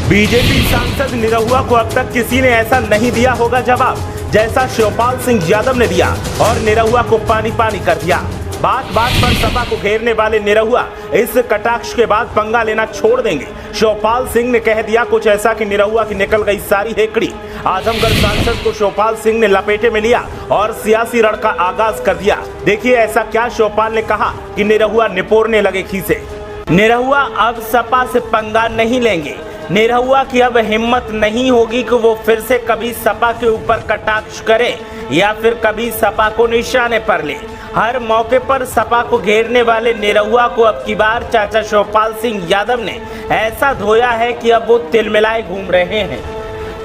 BJP सांसद निरहुआ को अब तक किसी ने ऐसा नहीं दिया होगा जवाब जैसा शिवपाल सिंह यादव ने दिया और निरहुआ को पानी पानी कर दिया। बात बात पर सपा को घेरने वाले निरहुआ इस कटाक्ष के बाद पंगा लेना छोड़ देंगे। शिवपाल सिंह ने कह दिया कुछ ऐसा कि निरहुआ की निकल गई सारी हेकड़ी। आजमगढ़ सांसद को शिवपाल सिंह ने लपेटे में लिया और सियासी रण का आगाज कर दिया। देखिए ऐसा क्या शिवपाल ने कहा कि निरहुआ निपोरने लगे खीसे। निरहुआ अब सपा से पंगा नहीं लेंगे। निरहुआ की अब हिम्मत नहीं होगी कि वो फिर से कभी सपा के ऊपर कटाक्ष करे या फिर कभी सपा को निशाने पर ले। हर मौके पर सपा को घेरने वाले निरहुआ को अब की बार चाचा शिवपाल सिंह यादव ने ऐसा धोया है कि अब वो तिलमिलाए घूम रहे हैं।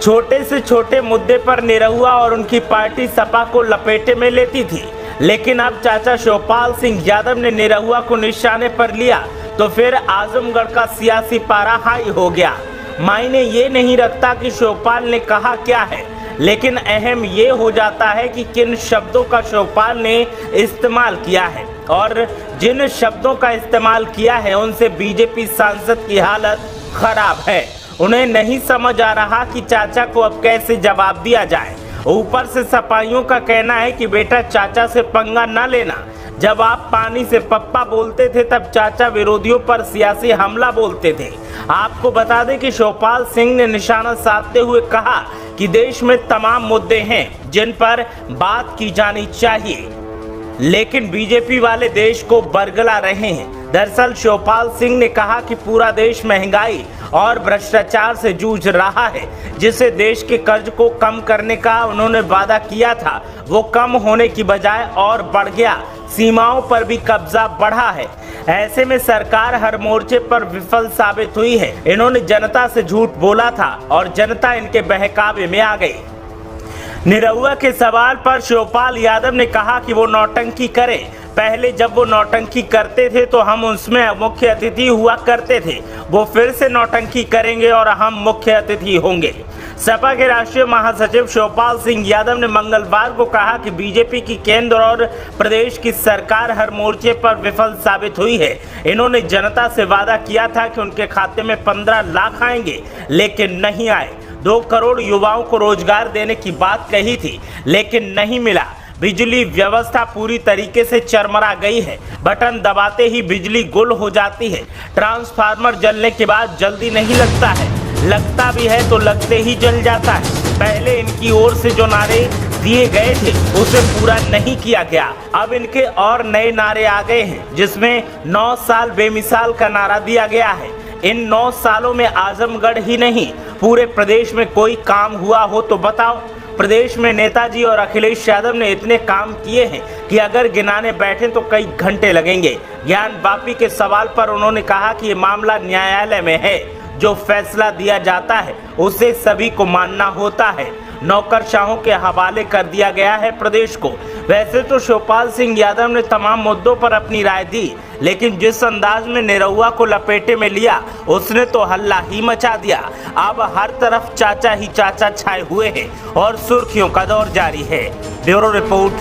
छोटे से छोटे मुद्दे पर निरहुआ और उनकी पार्टी सपा को लपेटे में लेती थी, लेकिन अब चाचा शिवपाल सिंह यादव ने निरहुआ को निशाने पर लिया तो फिर आजमगढ़ का सियासी पारा हाई हो गया। मायने ये नहीं रखता कि शिवपाल ने कहा क्या है, लेकिन अहम ये हो जाता है कि किन शब्दों का शिवपाल ने इस्तेमाल किया है और जिन शब्दों का इस्तेमाल किया है उनसे बीजेपी सांसद की हालत खराब है। उन्हें नहीं समझ आ रहा कि चाचा को अब कैसे जवाब दिया जाए। ऊपर से सपाइयों का कहना है कि बेटा चाचा से पंगा न लेना। जब आप पानी से पप्पा बोलते थे तब चाचा विरोधियों पर सियासी हमला बोलते थे। आपको बता दें कि शिवपाल सिंह ने निशाना साधते हुए कहा कि देश में तमाम मुद्दे हैं जिन पर बात की जानी चाहिए, लेकिन बीजेपी वाले देश को बरगला रहे हैं। दरअसल शिवपाल सिंह ने कहा कि पूरा देश महंगाई और भ्रष्टाचार से जूझ रहा है, जिससे देश के कर्ज को कम करने का उन्होंने वादा किया था वो कम होने की बजाय और बढ़ गया। सीमाओं पर भी कब्जा बढ़ा है। ऐसे में सरकार हर मोर्चे पर विफल साबित हुई है। इन्होंने जनता से झूठ बोला था और जनता इनके बहकावे में आ गई। निरहुआ के सवाल पर शिवपाल यादव ने कहा कि वो नौटंकी करे। पहले जब वो नौटंकी करते थे तो हम उसमें मुख्य अतिथि हुआ करते थे, वो फिर से नौटंकी करेंगे और हम मुख्य अतिथि होंगे। सपा के राष्ट्रीय महासचिव शिवपाल सिंह यादव ने मंगलवार को कहा कि बीजेपी की केंद्र और प्रदेश की सरकार हर मोर्चे पर विफल साबित हुई है। इन्होंने जनता से वादा किया था कि उनके खाते में 15 लाख आएंगे, लेकिन नहीं आए। 2 करोड़ युवाओं को रोजगार देने की बात कही थी, लेकिन नहीं मिला। बिजली व्यवस्था पूरी तरीके से चरमरा गई है। बटन दबाते ही बिजली गुल हो जाती है। ट्रांसफार्मर जलने के बाद जल्दी नहीं लगता है, लगता भी है तो लगते ही जल जाता है। पहले इनकी ओर से जो नारे दिए गए थे उसे पूरा नहीं किया गया। अब इनके और नए नारे आ गए हैं, जिसमें 9 साल बेमिसाल का नारा दिया गया है। इन 9 सालों में आजमगढ़ ही नहीं पूरे प्रदेश में कोई काम हुआ हो तो बताओ। प्रदेश में नेताजी और अखिलेश यादव ने इतने काम किए हैं कि अगर गिनाने बैठे तो कई घंटे लगेंगे। ज्ञान वापी के सवाल पर उन्होंने कहा कि ये मामला न्यायालय में है, जो फैसला दिया जाता है उसे सभी को मानना होता है। नौकरशाहों के हवाले कर दिया गया है प्रदेश को। वैसे तो शिवपाल सिंह यादव ने तमाम मुद्दों पर अपनी राय दी, लेकिन जिस अंदाज में निरहुआ को लपेटे में लिया उसने तो हल्ला ही मचा दिया। अब हर तरफ चाचा ही चाचा छाए हुए हैं और सुर्खियों का दौर जारी है। Bureau report,